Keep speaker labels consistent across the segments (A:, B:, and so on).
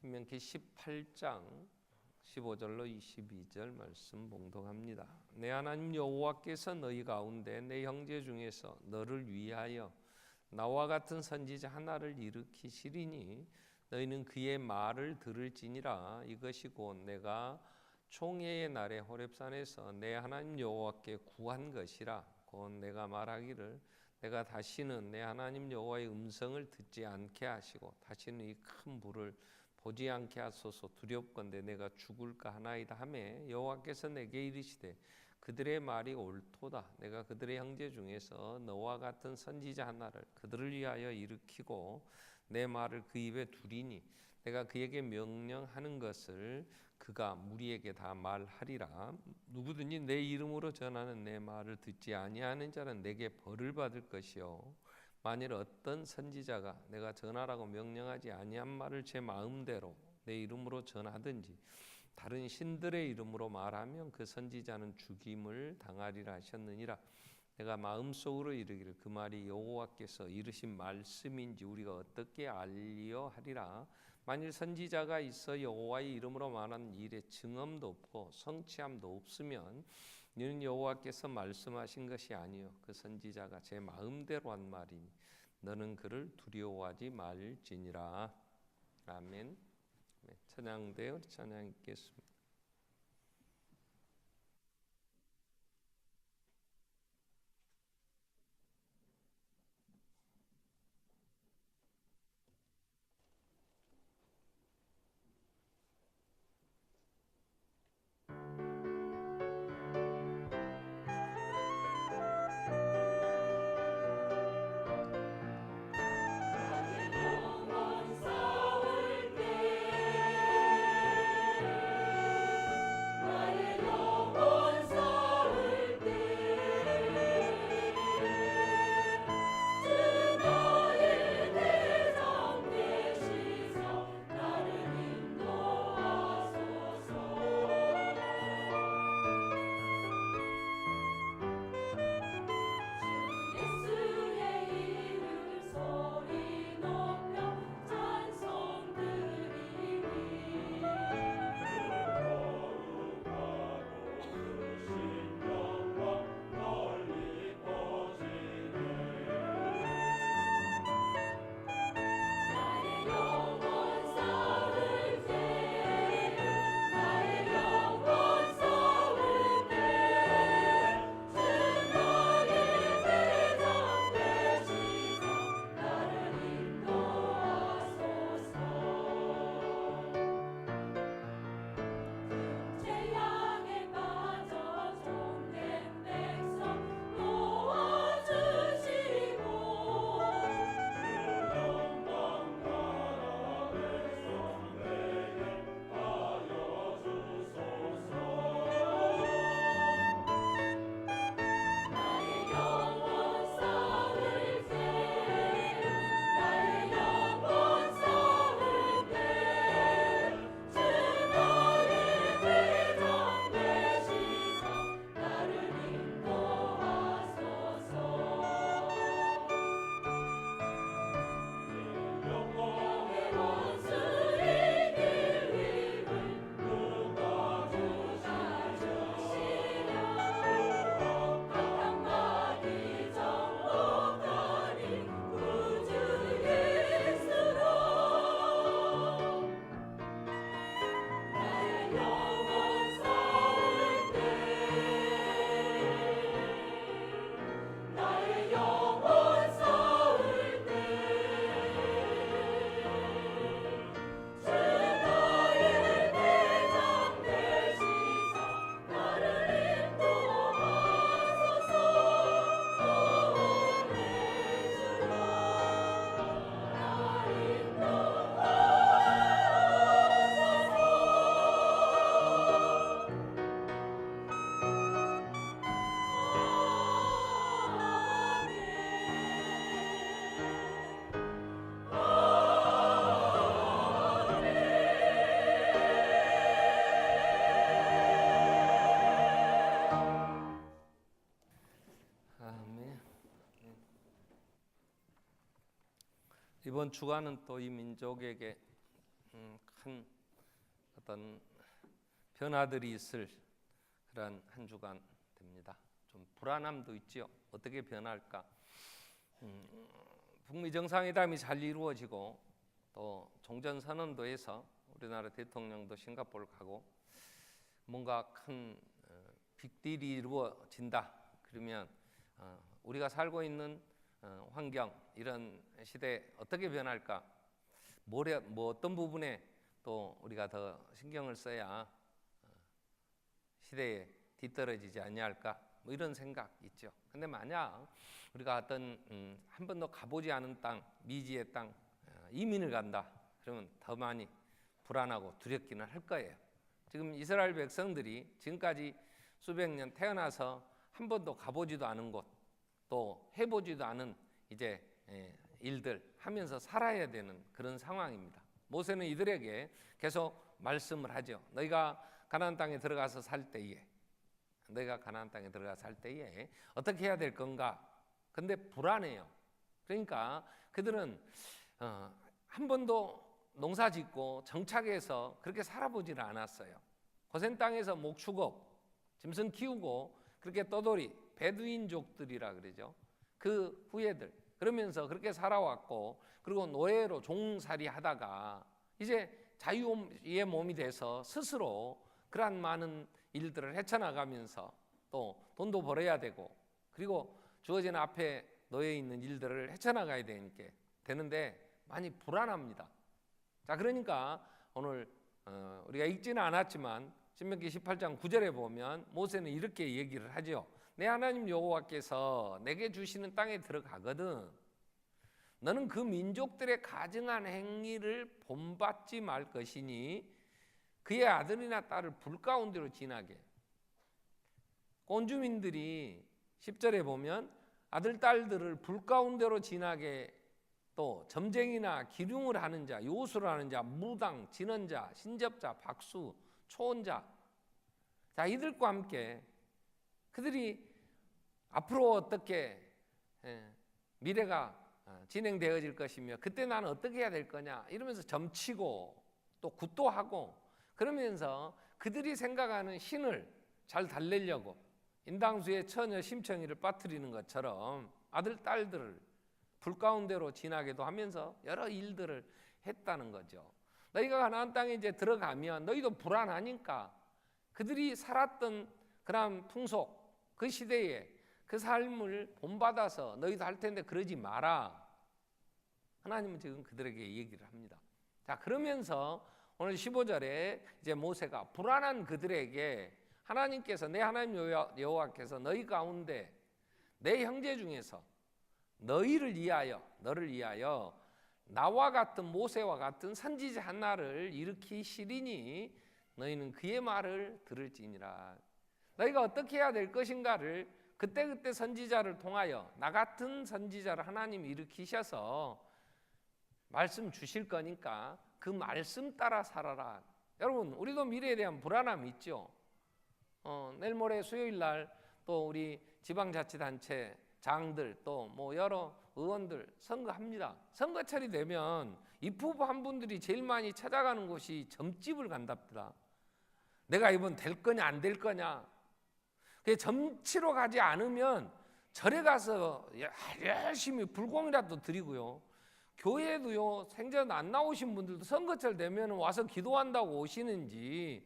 A: 신명기 18장 15절로 22절 말씀 봉독합니다. 내 하나님 여호와께서 너희 가운데 내 형제 중에서 너를 위하여 나와 같은 선지자 하나를 일으키시리니 너희는 그의 말을 들을지니라. 이것이 곧 내가 총회의 날에 호렙산에서 내 하나님 여호와께 구한 것이라. 곧 내가 말하기를 내가 다시는 내 하나님 여호와의 음성을 듣지 않게 하시고 다시는 이 큰 불을 보지 않게 하소서. 두렵건대 내가 죽을까 하나이다 하매 여호와께서 내게 이르시되 그들의 말이 옳도다. 내가 그들의 형제 중에서 너와 같은 선지자 하나를 그들을 위하여 일으키고 내 말을 그 입에 두리니 내가 그에게 명령하는 것을 그가 무리에게 다 말하리라. 누구든지 내 이름으로 전하는 내 말을 듣지 아니하는 자는 내게 벌을 받을 것이요 만일 어떤 선지자가 내가 전하라고 명령하지 아니한 말을 제 마음대로 내 이름으로 전하든지 다른 신들의 이름으로 말하면 그 선지자는 죽임을 당하리라 하셨느니라. 내가 마음속으로 이르기를 그 말이 여호와께서 이르신 말씀인지 우리가 어떻게 알리어 하리라. 만일 선지자가 있어 여호와의 이름으로 말한 일에 증언도 없고 성취함도 없으면 이는 여호와께서 말씀하신 것이 아니요 그 선지자가 제 마음대로 한 말이니 너는 그를 두려워하지 말지니라. 아멘. 찬양되어 찬양 읽겠습니다. 이번 주간은 또 이 민족에게 큰 어떤 변화들이 있을 그런 한 주간 됩니다. 좀 불안함도 있지요. 어떻게 변할까? 북미 정상회담이 잘 이루어지고 또 종전선언도에서 우리나라 대통령도 싱가포르 가고 뭔가 큰 빅딜이 이루어진다. 그러면 우리가 살고 있는 환경, 이런 시대에 어떻게 변할까? 뭐 어떤 부분에 또 우리가 더 신경을 써야 시대에 뒤떨어지지 아니할까? 뭐 이런 생각 있죠. 근데 만약 우리가 어떤 한 번도 가보지 않은 땅, 미지의 땅, 이민을 간다. 그러면 더 많이 불안하고 두렵기는 할 거예요. 지금 이스라엘 백성들이 지금까지 수백 년 태어나서 한 번도 가보지도 않은 곳, 또 해보지도 않은 이제 일들 하면서 살아야 되는 그런 상황입니다. 모세는 이들에게 계속 말씀을 하죠. 너희가 가나안 땅에 들어가서 살 때에, 너희가 가나안 땅에 들어가서 살 때에 어떻게 해야 될 건가? 근데 불안해요. 그러니까 그들은 한 번도 농사 짓고 정착해서 그렇게 살아보지를 않았어요. 고센 땅에서 목축업, 짐승 키우고 그렇게 떠돌이, 베두인족들이라 그러죠. 그 후예들, 그러면서 그렇게 살아왔고, 그리고 노예로 종살이 하다가 이제 자유의 몸이 돼서 스스로 그러한 많은 일들을 헤쳐나가면서 또 돈도 벌어야 되고, 그리고 주어진 앞에 놓여 있는 일들을 헤쳐나가야 되는데 많이 불안합니다. 자, 그러니까 오늘 우리가 읽지는 않았지만 신명기 18장 9절에 보면 모세는 이렇게 얘기를 하죠. 내 하나님 여호와께서 내게 주시는 땅에 들어가거든 너는 그 민족들의 가증한 행위를 본받지 말 것이니 그의 아들이나 딸을 불 가운데로 지나게. 온주민들이 10절에 보면 아들 딸들을 불 가운데로 지나게, 또 점쟁이나 기륭을 하는 자, 요술을 하는 자, 무당, 진언자, 신접자, 박수, 초혼자, 자, 이들과 함께 그들이 앞으로 어떻게 미래가 진행되어질 것이며 그때 나는 어떻게 해야 될 거냐 이러면서 점치고 또 굿도하고, 그러면서 그들이 생각하는 신을 잘 달래려고 인당수의 처녀 심청이를 빠뜨리는 것처럼 아들 딸들을 불 가운데로 지나게도 하면서 여러 일들을 했다는 거죠. 너희가 가나안 땅에 이제 들어가면 너희도 불안하니까 그들이 살았던 그런 풍속, 그 시대에 그 삶을 본받아서 너희도 할 텐데 그러지 마라. 하나님은 지금 그들에게 얘기를 합니다. 자, 그러면서 오늘 15절에 이제 모세가 불안한 그들에게 하나님께서, 내 하나님 여호와께서 너희 가운데 내 형제 중에서 너를 위하여 나와 같은 모세와 같은 선지자 하나를 일으키시리니 너희는 그의 말을 들을지니라. 너희가 어떻게 해야 될 것인가를 그때그때 선지자를 통하여 나 같은 선지자를 하나님이 일으키셔서 말씀 주실 거니까 그 말씀 따라 살아라. 여러분, 우리도 미래에 대한 불안함이 있죠. 내일 모레 수요일 날 또 우리 지방자치단체 장들 또 뭐 여러 의원들 선거합니다. 선거철이 되면 입후보 한 분들이 제일 많이 찾아가는 곳이 점집을 간답니다. 내가 이번 될 거냐 안 될 거냐. 점치러 가지 않으면 절에 가서 열심히 불공이라도 드리고요. 교회도요, 생전 안 나오신 분들도 선거철 되면 와서 기도한다고 오시는지,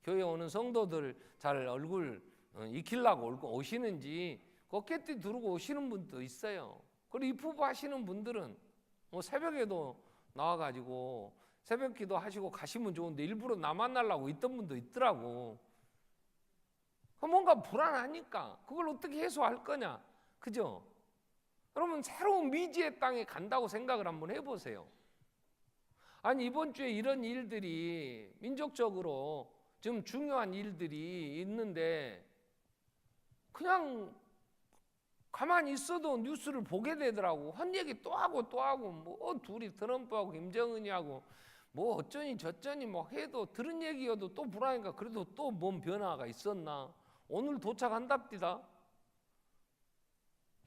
A: 교회 오는 성도들 잘 얼굴 익히려고 오시는지 걷게띠 두르고 오시는 분도 있어요. 그리고 입후보 하시는 분들은 뭐 새벽에도 나와가지고 새벽 기도 하시고 가시면 좋은데 일부러 나 만나려고 있던 분도 있더라고. 뭔가 불안하니까 그걸 어떻게 해소할 거냐, 그죠? 여러분, 새로운 미지의 땅에 간다고 생각을 한번 해보세요. 아니, 이번 주에 이런 일들이 민족적으로 좀 중요한 일들이 있는데 그냥 가만히 있어도 뉴스를 보게 되더라고. 한 얘기 또 하고 뭐 둘이 트럼프하고 김정은이 하고 뭐 어쩌니 저쩌니 뭐 해도 들은 얘기여도 또 불안하니까 그래도 또 뭔 변화가 있었나. 오늘 도착한답디다.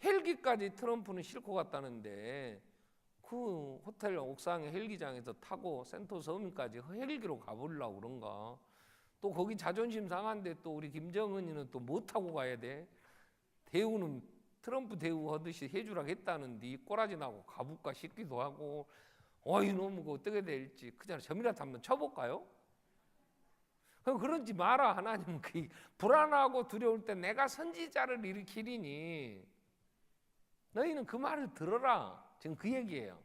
A: 헬기까지 트럼프는 싣고 갔다는데 그 호텔 옥상에 헬기장에서 타고 센토스 어민까지 헬기로 가보려고 그런가. 또 거기 자존심 상한데 또 우리 김정은이는 또 뭐 타고 가야 돼? 대우는 트럼프 대우 하듯이 해주라고 했다는데 꼬라지 나고 가볼까 싶기도 하고, 이놈은 어떻게 될지 그냥 점이라도 한번 쳐볼까요? 그러지 마라. 하나님은 그 불안하고 두려울 때 내가 선지자를 일으키리니 너희는 그 말을 들어라. 지금 그 얘기예요.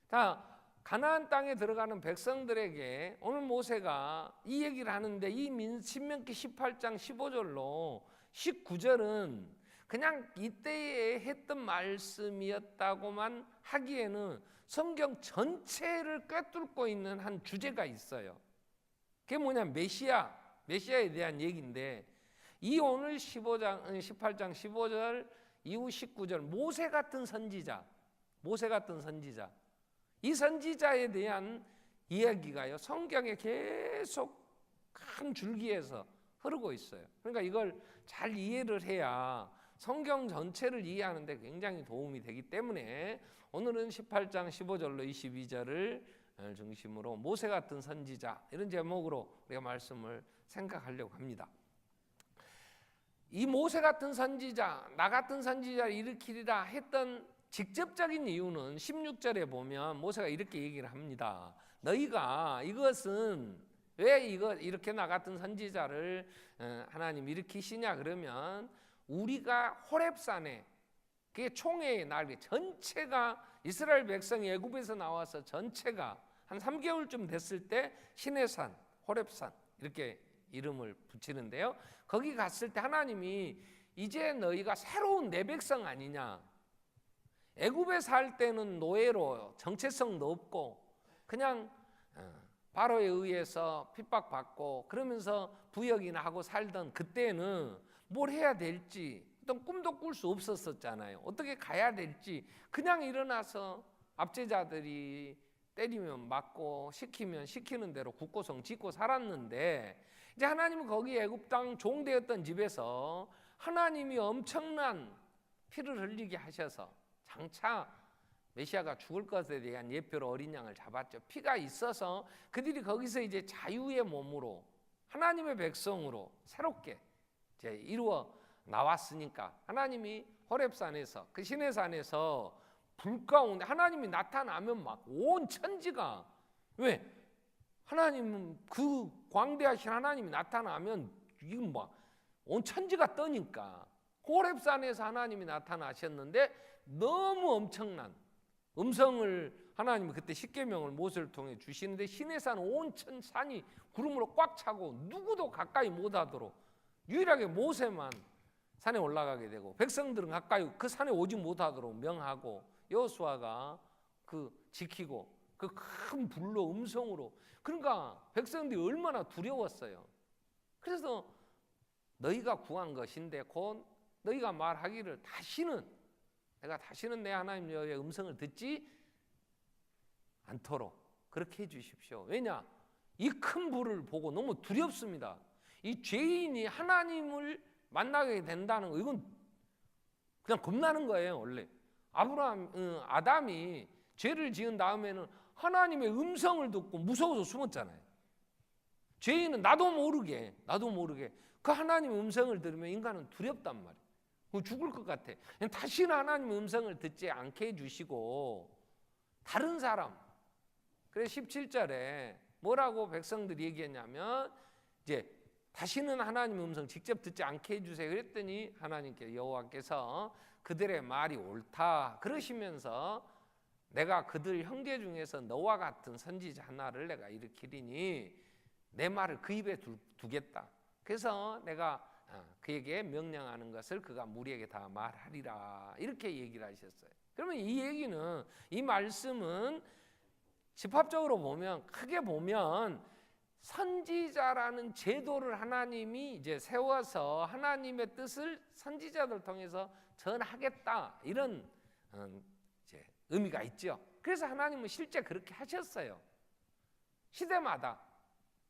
A: 자, 가나안 땅에 들어가는 백성들에게 오늘 모세가 이 얘기를 하는데, 이 신명기 18장 15절로 19절은 그냥 이때에 했던 말씀이었다고만 하기에는 성경 전체를 꿰뚫고 있는 한 주제가 있어요. 그게 뭐냐면 메시아에 대한 얘기인데, 이 오늘 18장 15절 이후 19절 모세 같은 선지자, 이 선지자에 대한 이야기가요 성경에 계속 한 줄기에서 흐르고 있어요. 그러니까 이걸 잘 이해를 해야 성경 전체를 이해하는데 굉장히 도움이 되기 때문에 오늘은 18장 15절로 22절을 중심으로 모세 같은 선지자, 이런 제목으로 우리가 말씀을 생각하려고 합니다. 이 모세 같은 선지자, 나 같은 선지자를 일으키리라 했던 직접적인 이유는 16절에 보면 모세가 이렇게 얘기를 합니다. 너희가 이것은 왜 이렇게 나 같은 선지자를 하나님 일으키시냐 그러면, 우리가 호렙산에, 그게 총회의 날 전체가 이스라엘 백성이 애굽에서 나와서 전체가 한 3개월쯤 됐을 때 시내산, 호렙산 이렇게 이름을 붙이는데요. 거기 갔을 때 하나님이 이제 너희가 새로운 내 백성 아니냐. 애굽에 살 때는 노예로 정체성도 없고 그냥 바로에 의해서 핍박받고 그러면서 부역이나 하고 살던 그때는 뭘 해야 될지 어떤 꿈도 꿀 수 없었잖아요. 어떻게 가야 될지 그냥 일어나서 압제자들이 때리면 맞고 시키면 시키는 대로 국고성 짓고 살았는데, 이제 하나님은 거기 애굽 땅 종되었던 집에서 하나님이 엄청난 피를 흘리게 하셔서 장차 메시아가 죽을 것에 대한 예표로 어린 양을 잡았죠. 피가 있어서 그들이 거기서 이제 자유의 몸으로 하나님의 백성으로 새롭게 이제 이루어 나왔으니까, 하나님이 호렙산에서 그 시내산에서 불 가운데 하나님이 나타나면 막 온 천지가, 왜? 하나님은 그 광대하신 하나님이 나타나면 이건 막 온 천지가 떠니까, 호렙산에서 하나님이 나타나셨는데 너무 엄청난 음성을 하나님이 그때 십계명을 모세를 통해 주시는데, 시내산 온 산이 구름으로 꽉 차고 누구도 가까이 못하도록 유일하게 모세만 산에 올라가게 되고 백성들은 가까이 그 산에 오지 못하도록 명하고, 여호수아가 그 지키고 그 큰 불로 음성으로, 그러니까 백성들이 얼마나 두려웠어요. 그래서 너희가 구한 것인데 곧 너희가 말하기를 내가 다시는 내 하나님 여호와의 음성을 듣지 않도록 그렇게 해주십시오. 왜냐? 이 큰 불을 보고 너무 두렵습니다. 이 죄인이 하나님을 만나게 된다는 거, 이건 그냥 겁나는 거예요. 원래 아담이 죄를 지은 다음에는 하나님의 음성을 듣고 무서워서 숨었잖아요. 죄인은 나도 모르게 그 하나님의 음성을 들으면 인간은 두렵단 말이에요. 죽을 것 같아. 다시는 하나님의 음성을 듣지 않게 해주시고 다른 사람, 그래서 17절에 뭐라고 백성들이 얘기했냐면, 이제 다시는 하나님의 음성 직접 듣지 않게 해주세요. 그랬더니 하나님께 여호와께서 그들의 말이 옳다 그러시면서, 내가 그들 형제 중에서 너와 같은 선지자 하나를 내가 일으키리니 내 말을 그 입에 두겠다. 그래서 내가 그에게 명령하는 것을 그가 무리에게 다 말하리라, 이렇게 얘기를 하셨어요. 그러면 이 얘기는, 이 말씀은 집합적으로 보면, 크게 보면 선지자라는 제도를 하나님이 이제 세워서 하나님의 뜻을 선지자들 통해서 전하겠다, 이런 이제 의미가 있죠. 그래서 하나님은 실제 그렇게 하셨어요. 시대마다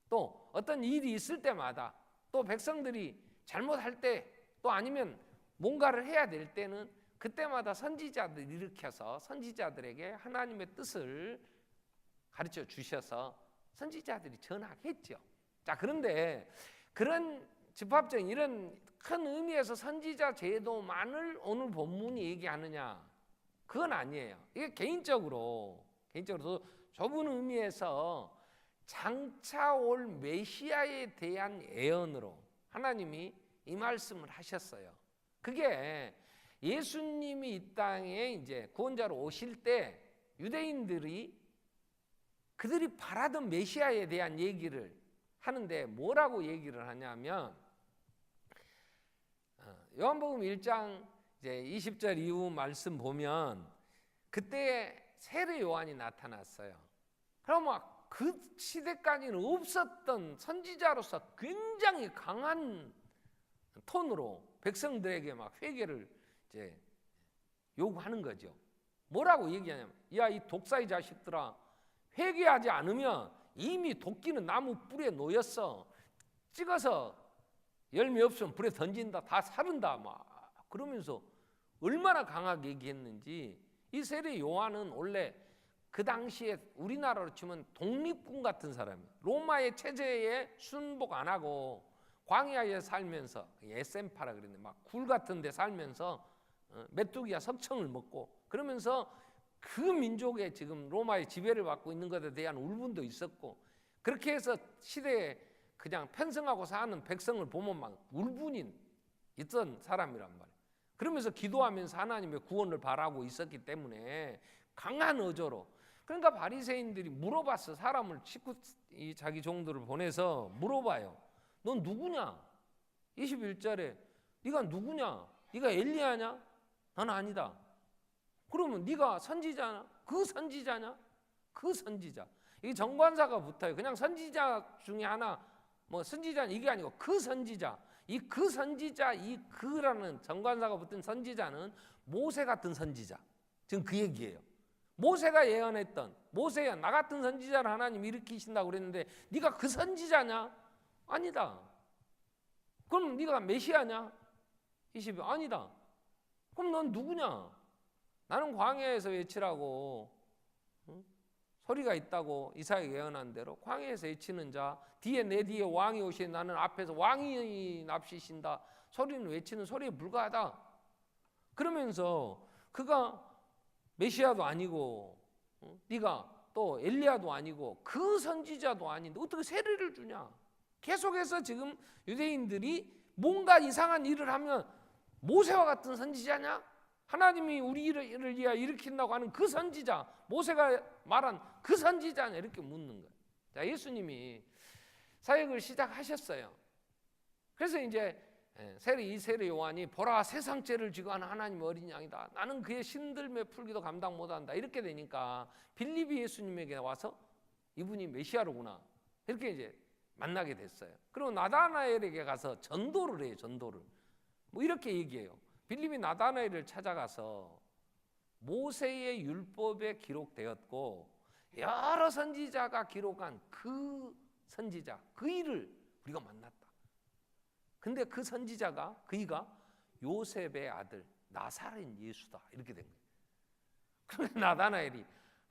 A: 또 어떤 일이 있을 때마다, 또 백성들이 잘못할 때, 또 아니면 뭔가를 해야 될 때는 그때마다 선지자들 일으켜서 선지자들에게 하나님의 뜻을 가르쳐 주셔서 선지자들이 전하겠죠. 자, 그런데 그런 집합적인 이런 큰 의미에서 선지자 제도만을 오늘 본문이 얘기하느냐? 그건 아니에요. 이게 개인적으로 좁은 의미에서 장차 올 메시아에 대한 예언으로 하나님이 이 말씀을 하셨어요. 그게 예수님이 이 땅에 이제 구원자로 오실 때 유대인들이 그들이 바라던 메시아에 대한 얘기를 하는데 뭐라고 얘기를 하냐면 요한복음 1장 이제 20절 이후 말씀 보면 그때 세례 요한이 나타났어요. 그럼 막 그 시대까지는 없었던 선지자로서 굉장히 강한 톤으로 백성들에게 막 회개를 이제 요구하는 거죠. 뭐라고 얘기하냐면, 야, 이 독사의 자식들아, 회개하지 않으면 이미 도끼는 나무 뿔에 놓였어. 찍어서 열매 없으면 불에 던진다. 다 사른다. 막 그러면서 얼마나 강하게 얘기했는지. 이 세례 요한은 원래 그 당시에 우리나라로 치면 독립군 같은 사람이에요. 로마의 체제에 순복 안 하고 광야에 살면서 에센파라 그랬는데 막 굴 같은 데 살면서 메뚜기와 석청을 먹고 그러면서 그 민족의 지금 로마의 지배를 받고 있는 것에 대한 울분도 있었고, 그렇게 해서 시대에 그냥 편성하고 사는 백성을 보면 막 울분이 있던 사람이란 말이에요. 그러면서 기도하면서 하나님의 구원을 바라고 있었기 때문에 강한 어조로, 그러니까 바리새인들이 물어봤어. 사람을 자기 종들을 보내서 물어봐요. 넌 누구냐? 21절에 네가 누구냐? 네가 엘리야냐? 난 아니다. 그러면 네가 선지자냐? 그 선지자냐? 그 선지자. 이게 정관사가 붙어요. 그냥 선지자 중에 하나, 뭐 선지자는 이게 아니고 그 선지자. 이 그 선지자, 이 그라는 정관사가 붙은 선지자는 모세 같은 선지자. 지금 그 얘기예요. 모세가 예언했던, 모세야 나 같은 선지자를 하나님 일으키신다고 그랬는데 네가 그 선지자냐? 아니다. 그럼 네가 메시아냐? 20일 아니다. 그럼 넌 누구냐? 나는 광야에서 외치라고 소리가 있다고 이사야가 예언한 대로 광야에서 외치는 자, 내 뒤에 왕이 오시니 나는 앞에서 왕이 납시신다 소리는 외치는 소리에 불과하다. 그러면서 그가 메시아도 아니고 네가 또 엘리야도 아니고 그 선지자도 아닌데 어떻게 세례를 주냐? 계속해서 지금 유대인들이 뭔가 이상한 일을 하면 모세와 같은 선지자냐? 하나님이 우리를 일으킨다고 하는 그 선지자, 모세가 말한 그 선지자냐? 이렇게 묻는 거예요. 자, 예수님이 사역을 시작하셨어요. 그래서 이제 이 세례 요한이 보라 세상 죄를 지고 하는 하나님의 어린 양이다. 나는 그의 신들매 풀기도 감당 못한다. 이렇게 되니까 빌립이 예수님에게 와서 이분이 메시아로구나. 이렇게 이제 만나게 됐어요. 그리고 나다나엘에게 가서 전도를 해요. 전도를. 뭐 이렇게 얘기해요. 빌립이 나다나엘을 찾아가서 모세의 율법에 기록되었고 여러 선지자가 기록한 그 선지자, 그 일을 우리가 만났다. 근데 그 선지자가, 그이가 요셉의 아들 나사렛 예수다. 이렇게 된 거예요. 그런데 나다나엘이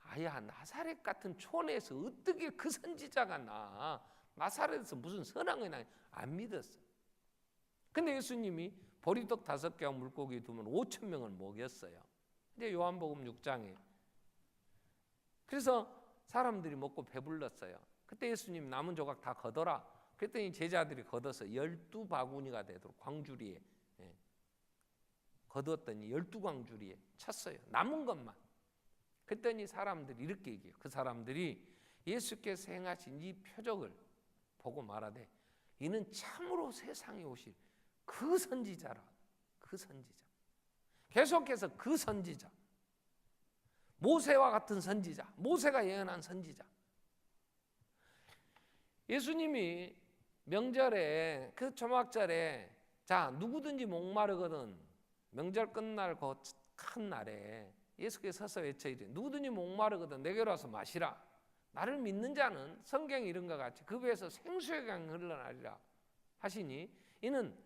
A: 아야, 나사렛 같은 촌에서 어떻게 그 선지자가 나? 나사렛에서 무슨 선한 나? 안 믿었어. 근데 예수님이 보리떡 5개와 물고기 2면 5,000명을 먹였어요. 근데 요한복음 6장에 그래서 사람들이 먹고 배불렀어요. 그때 예수님 남은 조각 다 걷어라. 그랬더니 제자들이 걷어서 12바구니가 되도록 광주리에 걷었더니 12광주리에 쳤어요. 남은 것만. 그랬더니 사람들이 이렇게 얘기해요. 그 사람들이 예수께서 행하신 이 표적을 보고 말하되 이는 참으로 세상에 오실 그 선지자라. 그 선지자. 계속해서 그 선지자. 모세와 같은 선지자. 모세가 예언한 선지자. 예수님이 명절에 그 초막절에 자 누구든지 목마르거든 명절 끝날 그 큰 날에 예수께서 서서 외쳐 이르되 누구든지 목마르거든 내게로 와서 마시라. 나를 믿는 자는 성경 이름과 같이 그 배에서 생수의 강이 흘러나리라 하시니 이는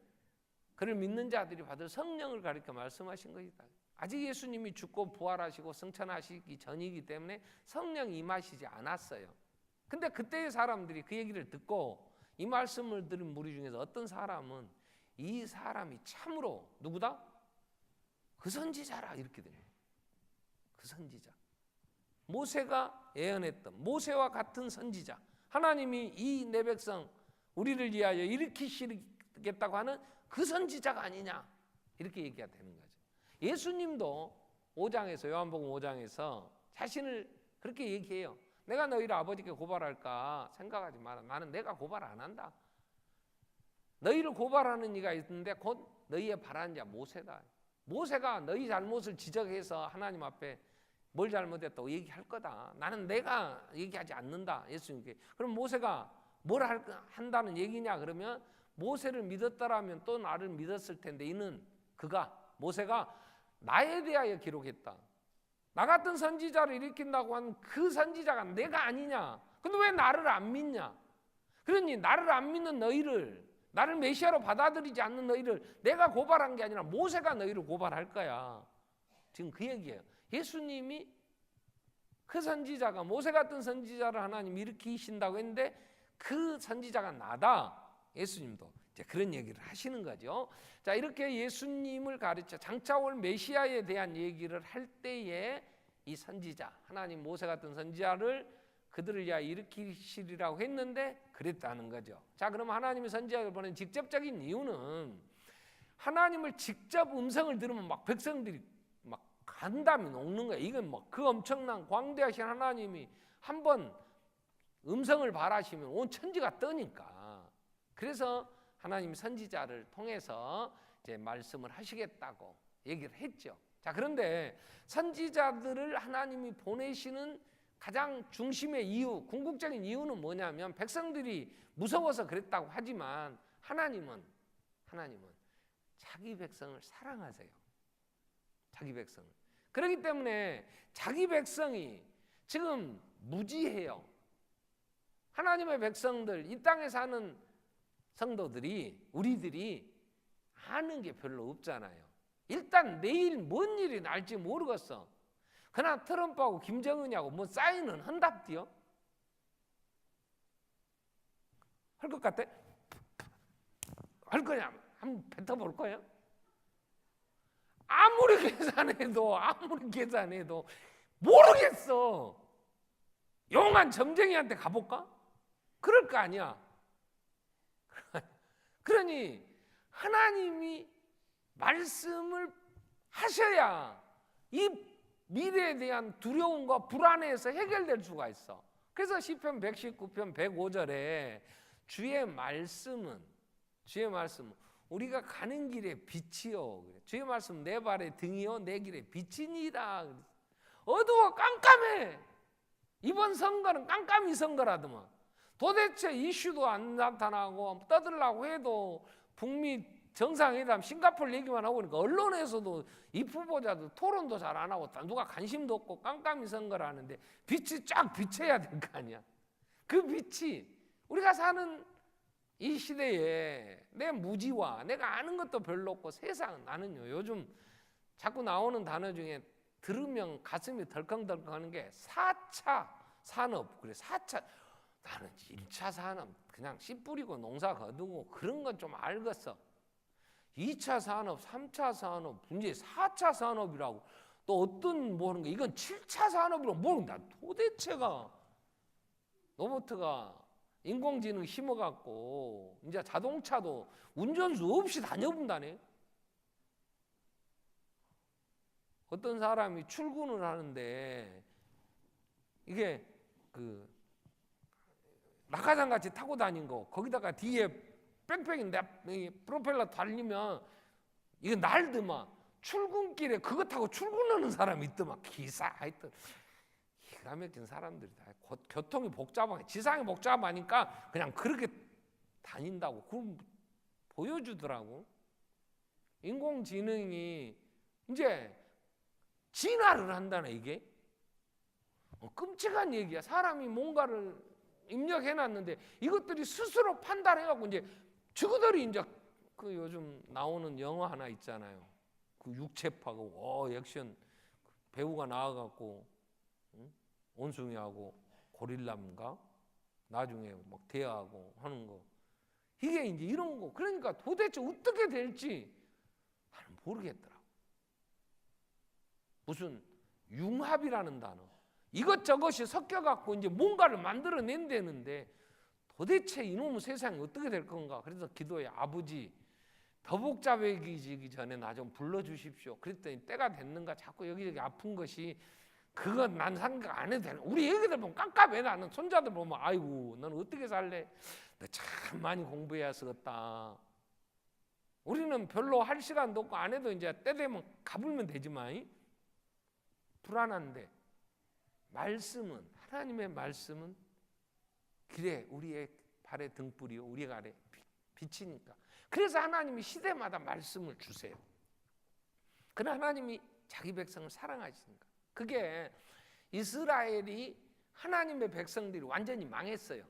A: 그를 믿는 자들이 받을 성령을 가리켜 말씀하신 것이다. 아직 예수님이 죽고 부활하시고 승천하시기 전이기 때문에 성령이 임하시지 않았어요. 근데 그때의 사람들이 그 얘기를 듣고 이 말씀을 들은 무리 중에서 어떤 사람은 이 사람이 참으로 누구다? 그 선지자라 이렇게 됩니다. 그 선지자. 모세가 예언했던 모세와 같은 선지자. 하나님이 이 내 백성 우리를 위하여 일으키시겠다고 하는 그 선지자가 아니냐 이렇게 얘기가 되는 거죠. 예수님도 5장에서 요한복음 5장에서 자신을 그렇게 얘기해요. 내가 너희를 아버지께 고발할까 생각하지 마라. 나는 내가 고발 안 한다. 너희를 고발하는 이가 있는데 곧 너희의 바라는 자 모세다. 모세가 너희 잘못을 지적해서 하나님 앞에 뭘 잘못했다고 얘기할 거다. 나는 내가 얘기하지 않는다. 예수님께. 그럼 모세가 뭘 한다는 얘기냐 그러면 모세를 믿었더라면 또 나를 믿었을 텐데 이는 모세가 나에 대하여 기록했다. 나 같은 선지자를 일으킨다고 한 그 선지자가 내가 아니냐. 근데 왜 나를 안 믿냐. 그러니 나를 안 믿는 너희를, 나를 메시아로 받아들이지 않는 너희를 내가 고발한 게 아니라 모세가 너희를 고발할 거야. 지금 그 얘기예요. 예수님이 그 선지자가 모세 같은 선지자를 하나님 일으키신다고 했는데 그 선지자가 나다. 예수님도 이제 그런 얘기를 하시는 거죠. 자, 이렇게 예수님을 가르쳐 장차 올 메시아에 대한 얘기를 할 때에 이 선지자, 하나님 모세 같은 선지자를 그들을 위하여 일으키시리라고 했는데 그랬다는 거죠. 자, 그럼 하나님의 선지자를 보낸 직접적인 이유는 하나님을 직접 음성을 들으면 막 백성들이 막 간담이 녹는 거예요. 이건 막 그 엄청난 광대하신 하나님이 한번 음성을 발하시면 온 천지가 떠니까. 그래서 하나님 선지자를 통해서 이제 말씀을 하시겠다고 얘기를 했죠. 자, 그런데 선지자들을 하나님이 보내시는 가장 중심의 이유, 궁극적인 이유는 뭐냐면 백성들이 무서워서 그랬다고 하지만 하나님은 자기 백성을 사랑하세요. 자기 백성을. 그렇기 때문에 자기 백성이 지금 무지해요. 하나님의 백성들, 이 땅에 사는 성도들이, 우리들이 아는 게 별로 없잖아요. 일단 내일 뭔 일이 날지 모르겠어. 그러나 트럼프하고 김정은이하고 뭐 사인은 한답디요? 할 것 같아? 할 거냐? 한번 뱉어볼 거예요? 아무리 계산해도 모르겠어. 용한 점쟁이한테 가볼까? 그럴 거 아니야. 그러니 하나님이 말씀을 하셔야 이 미래에 대한 두려움과 불안에서 해결될 수가 있어. 그래서 시편 119편 105절에 주의 말씀은 우리가 가는 길에 빛이요. 주의 말씀 내 발의 등이요 내 길에 빛이니이다. 어두워 깜깜해. 이번 선거는 깜깜이 선거라더만. 도대체 이슈도 안 나타나고 떠들라고 해도 북미 정상회담 싱가포르 얘기만 하고 그러니까 언론에서도 이 후보자도 토론도 잘 안 하고 누가 관심도 없고 깜깜이 선거라는데 빛이 쫙 비쳐야 될 거 아니야. 그 빛이 우리가 사는 이 시대에 내 무지와 내가 아는 것도 별로 없고 세상 나는요 요즘 자꾸 나오는 단어 중에 들으면 가슴이 덜컹덜컹 하는 게 4차 산업. 그래 4차 나는 1차 산업 그냥 씨 뿌리고 농사 거두고 그런 건 좀 알겠어. 2차 산업, 3차 산업, 문제 4차 산업이라고 또 어떤 뭐 하는 거 이건 7차 산업이라고 모른다. 도대체가 로봇가 인공지능 심어갖고 이제 자동차도 운전수 없이 다녀본다네. 어떤 사람이 출근을 하는데 이게 그 낙하산 같이 타고 다닌 거 거기다가 뒤에 뺑뺑이 프로펠러 달리면 이거 날더만 출근길에 그거 타고 출근하는 사람이 있더만 기사 하여튼 기가 막힌 사람들이다. 교통이 복잡하게 지상이 복잡하니까 그냥 그렇게 다닌다고 그걸 보여주더라고. 인공지능이 이제 진화를 한다네. 이게 끔찍한 얘기야. 사람이 뭔가를 입력해놨는데 이것들이 스스로 판단해갖고 이제 저거들이 이제 그 요즘 나오는 영화 하나 있잖아요. 그 육체파고 액션 배우가 나와갖고 원숭이하고 고릴라인가 나중에 막 대화하고 하는 거, 이게 이제 이런 거. 그러니까 도대체 어떻게 될지 나는 모르겠더라고. 무슨 융합이라는 단어, 이것저것이 섞여갖고 이제 뭔가를 만들어낸다는데 도대체 이놈의 세상이 어떻게 될 건가. 그래서 기도해, 아버지 더 복잡해지기 전에 나 좀 불러주십시오. 그랬더니 때가 됐는가 자꾸 여기저기 아픈 것이, 그건 난 생각 안 해도 되는. 우리 애기들 보면 깜깜해. 나는 손자들 보면 아이고 너는 어떻게 살래? 너 참 많이 공부해야 쓰겠다. 우리는 별로 할 시간도 없고 안 해도 이제 때 되면 가불면 되지만 불안한데, 말씀은, 하나님의 말씀은 그래 우리의 발의 등불이요 우리 아래 빛이니까. 그래서 하나님이 시대마다 말씀을 주세요. 그러나 하나님이 자기 백성을 사랑하시니까. 그게 이스라엘이, 하나님의 백성들이 완전히 망했어요.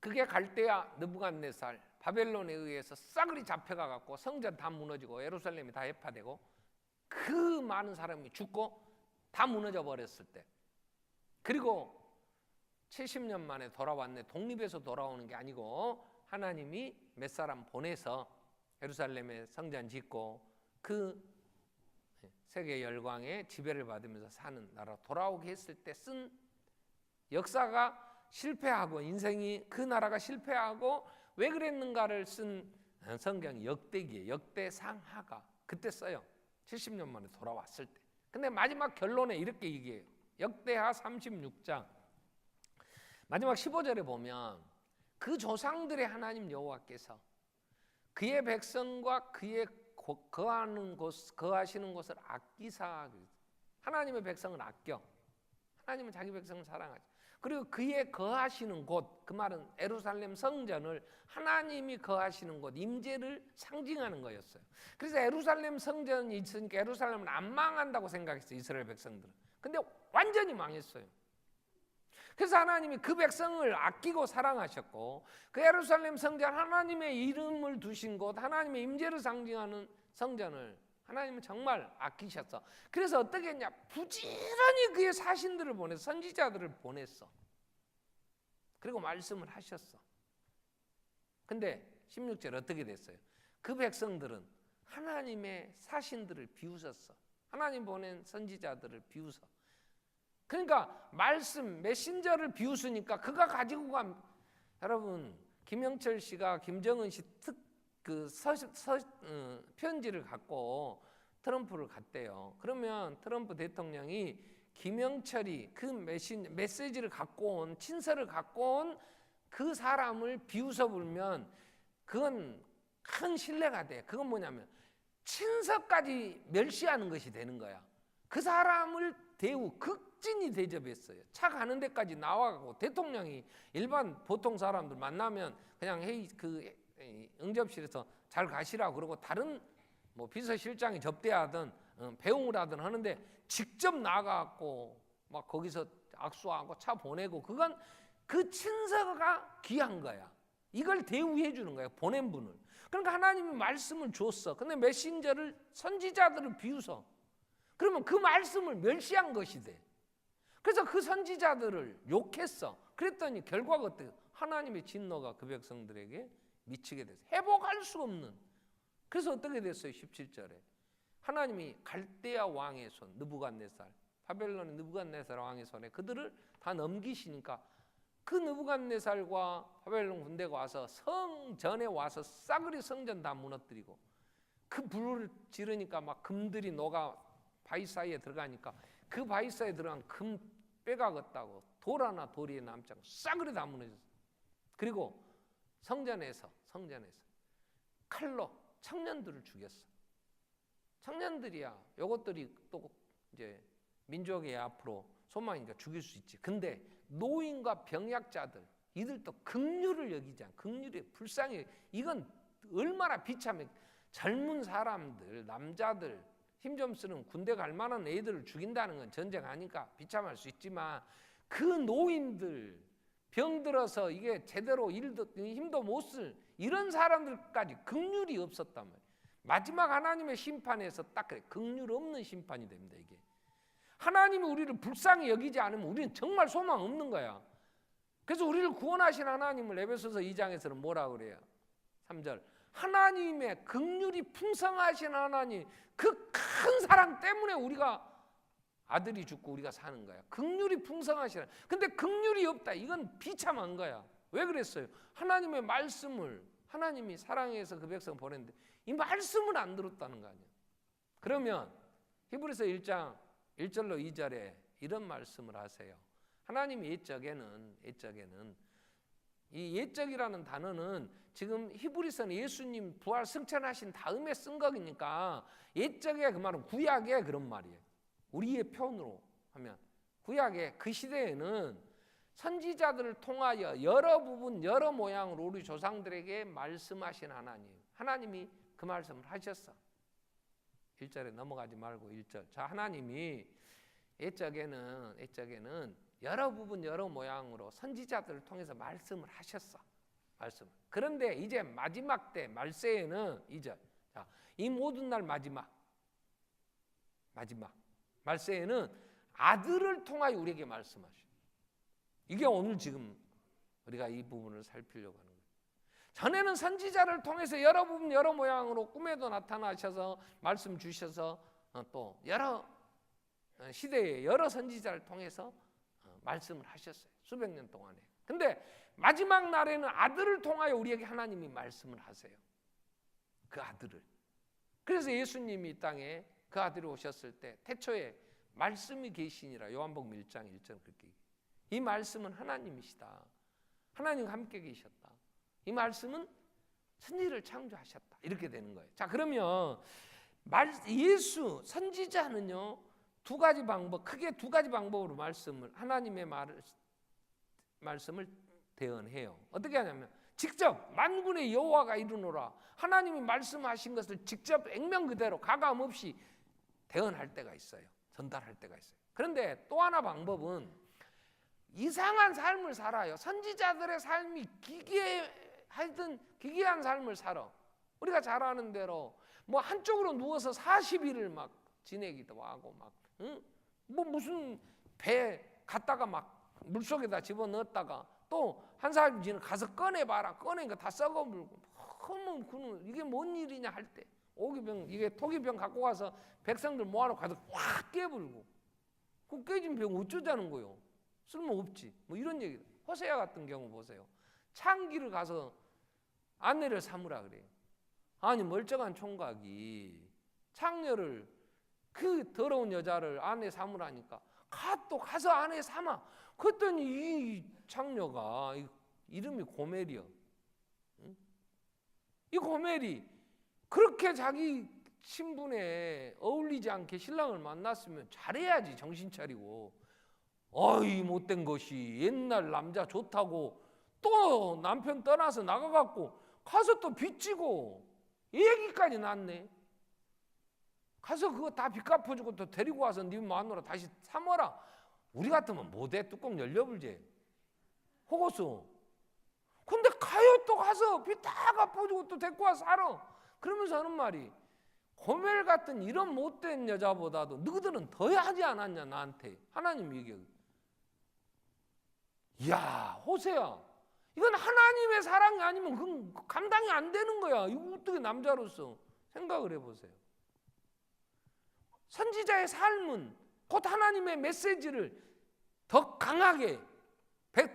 A: 그게 갈대아 느부갓네살 바벨론에 의해서 싸그리 잡혀가 갖고 성전 다 무너지고 예루살렘이 다 해파되고 그 많은 사람이 죽고 다 무너져 버렸을 때, 그리고 70년 만에 돌아왔네. 독립해서 돌아오는 게 아니고 하나님이 몇 사람 보내서 예루살렘에 성전 짓고 그 세계 열광의 지배를 받으면서 사는 나라 돌아오게 했을 때 쓴, 역사가 실패하고 인생이, 그 나라가 실패하고 왜 그랬는가를 쓴 성경이 역대기에 역대상하가 그때 써요. 70년 만에 돌아왔을 때. 근데 마지막 결론에 이렇게 얘기해요. 역대하 36장 마지막 15절에 보면 그 조상들의 하나님 여호와께서 그의 백성과 그의 거하시는 곳을 아끼사. 하나님의 백성을 아껴. 하나님은 자기 백성을 사랑하죠. 그리고 그의 거하시는 곳, 그 말은 예루살렘 성전을, 하나님이 거하시는 곳, 임재를 상징하는 거였어요. 그래서 예루살렘 성전이 있으니까 예루살렘은 안 망한다고 생각했어요, 이스라엘 백성들은. 근데 완전히 망했어요. 그래서 하나님이 그 백성을 아끼고 사랑하셨고, 그 예루살렘 성전, 하나님의 이름을 두신 곳, 하나님의 임재를 상징하는 성전을 하나님은 정말 아끼셨어. 그래서 어떻게 했냐, 부지런히 그의 사신들을 보내서, 선지자들을 보냈어. 그리고 말씀을 하셨어. 근데 16절 어떻게 됐어요? 그 백성들은 하나님의 사신들을 비웃었어. 하나님 보낸 선지자들을 비웃어. 그러니까 말씀, 메신저를 비웃으니까 그가 가지고 간, 여러분 김영철 씨가 김정은 씨 편지를 갖고 트럼프를 갔대요. 그러면 트럼프 대통령이 김영철이 그 메시지를 갖고 온, 친서를 갖고 온 그 사람을 비웃어 불면 그건 큰 신뢰가 돼. 그건 뭐냐면 친서까지 멸시하는 것이 되는 거야. 그 사람을 극진히 대접했어요. 차 가는 데까지 나와가고, 대통령이 일반 보통 사람들 만나면 그냥 응접실에서 잘 가시라고 그러고 다른 뭐 비서실장이 접대하든 배웅을 하든 하는데 직접 나가고 막 거기서 악수하고 차 보내고, 그건 그 친서가 귀한 거야. 이걸 대우해 주는 거야, 보낸 분을. 그러니까 하나님이 말씀을 줬어. 근데 메신저를, 선지자들을 비웃어. 그러면 그 말씀을 멸시한 것이 돼. 그래서 그 선지자들을 욕했어. 그랬더니 결과가 어때요? 하나님의 진노가 그 백성들에게 미치게 됐어요. 회복할 수 없는. 그래서 어떻게 됐어요? 17절에 하나님이 갈대아 왕의 손, 느부갓네살, 바벨론의 느부갓네살 왕의 손에 그들을 다 넘기시니까 그 느부갓네살과 바벨론 군대가 와서 성전에 와서 싸그리 성전 다 무너뜨리고, 그 불을 지르니까 막 금들이 녹아 바위 사이에 들어가니까 그 바위 사이에 들어간 금 빼가겠다고 돌 하나 도리에 남지 않고 싸그리 다 무너졌어요. 그리고 성전에서 칼로 청년들을 죽였어. 청년들이야, 요것들이 또 이제 민족의 앞으로 소망이니까 죽일 수 있지. 근데 노인과 병약자들, 이들도 긍휼을 여기지 않아. 긍휼이 불쌍해. 이건 얼마나 비참해. 젊은 사람들, 남자들, 힘 좀 쓰는 군대 갈 만한 애들을 죽인다는 건 전쟁하니까 비참할 수 있지만, 그 노인들, 병들어서 이게 제대로 힘도 못 쓸 이런 사람들까지 긍휼이 없었단 말이에요. 마지막 하나님의 심판에서 딱 그래, 긍휼 없는 심판이 됩니다. 이게 하나님이 우리를 불쌍히 여기지 않으면 우리는 정말 소망 없는 거야. 그래서 우리를 구원하신 하나님을 에베소서 2장에서는 뭐라고 그래요? 3절, 하나님의 긍휼이 풍성하신 하나님, 그 큰 사랑 때문에 우리가 아들이 죽고 우리가 사는 거야. 긍휼이 풍성하신 하나님. 근데 긍휼이 없다, 이건 비참한 거야. 왜 그랬어요? 하나님의 말씀을 하나님이 사랑해서 그 백성 보냈는데 이 말씀을 안 들었다는 거 아니야. 그러면 히브리서 1장 1절로 2절에 이런 말씀을 하세요. 하나님이 옛적에는 이 옛적이라는 단어는 지금 히브리서는 예수님 부활 승천하신 다음에 쓴 거니까 옛적의 그 말은 구약의 그런 말이에요. 우리의 표현으로 하면 구약의 그 시대에는 선지자들을 통하여 여러 부분 여러 모양으로 우리 조상들에게 말씀하신 하나님이 그 말씀을 하셨어. 1절에 넘어가지 말고 1절. 자, 하나님이 옛적에는 여러 부분 여러 모양으로 선지자들을 통해서 말씀을 하셨어. 말씀. 그런데 이제 마지막 때 말세에는 2절. 자, 이 모든 날 마지막 말세에는 아들을 통하여 우리에게 말씀하셔. 이게 오늘 지금 우리가 이 부분을 살피려고 하는 거예요. 전에는 선지자를 통해서 여러 부분 여러 모양으로 꿈에도 나타나셔서 말씀 주셔서 또 여러 시대에 여러 선지자를 통해서 말씀을 하셨어요. 수백 년 동안에. 근데 마지막 날에는 아들을 통하여 우리에게 하나님이 말씀을 하세요. 그 아들을. 그래서 예수님이 이 땅에 그 아들이 오셨을 때 태초에 말씀이 계시니라. 요한복음 1장 1절 그렇게. 이 말씀은 하나님이시다. 하나님과 함께 계셨다. 이 말씀은 천지를 창조하셨다. 이렇게 되는 거예요. 자, 그러면 예수 선지자는요, 크게 두 가지 방법으로 하나님의 말씀을 대언해요. 어떻게 하냐면 직접 만군의 여호와가 이르노라, 하나님이 말씀하신 것을 직접 액면 그대로 가감 없이 대언할 때가 있어요. 전달할 때가 있어요. 그런데 또 하나 방법은 이상한 삶을 살아요. 선지자들의 삶이 기괴한 삶을 살아. 우리가 잘 아는 대로 뭐 한쪽으로 누워서 40일을 막 지내기도 하고 뭐 무슨 배 갔다가 막 물속에다 집어넣었다가 또 한 사람 지는 가서 꺼내봐라. 꺼내니까 다 썩어물고 이게 뭔 일이냐 할 때 이게 토기병 갖고 가서 백성들 모아놓고 가서 확 깨불고 그 깨진 병 어쩌자는 거요. 쓸모없지. 뭐 이런 얘기. 호세아 같은 경우 보세요. 창기를 가서 아내를 삼으라 그래요. 아니 멀쩡한 총각이 창녀를 그 더러운 여자를 아내 삼으라니까 또 가서 아내 삼아. 그랬더니 이 창녀가 이름이 고멜이요. 이 고멜이 그렇게 자기 신분에 어울리지 않게 신랑을 만났으면 잘해야지. 정신 차리고. 어이 못된 것이 옛날 남자 좋다고 또 남편 떠나서 나가갖고 가서 또 빚지고 이 얘기까지 났네. 가서 그거 다 빚 갚아주고 또 데리고 와서 네 마누라 다시 삼어라. 우리 같으면 못해. 뚜껑 열려불지. 호고수. 근데 가요. 또 가서 빚 다 갚아주고 또 데리고 와서 살아. 그러면서 하는 말이, 고멜 같은 이런 못된 여자보다도 너희들은 더 하지 않았냐 나한테. 하나님 얘기해. 이야, 호세야, 이건 하나님의 사랑이 아니면 그건 감당이 안 되는 거야. 이거 어떻게 남자로서 생각을 해보세요. 선지자의 삶은 곧 하나님의 메시지를 더 강하게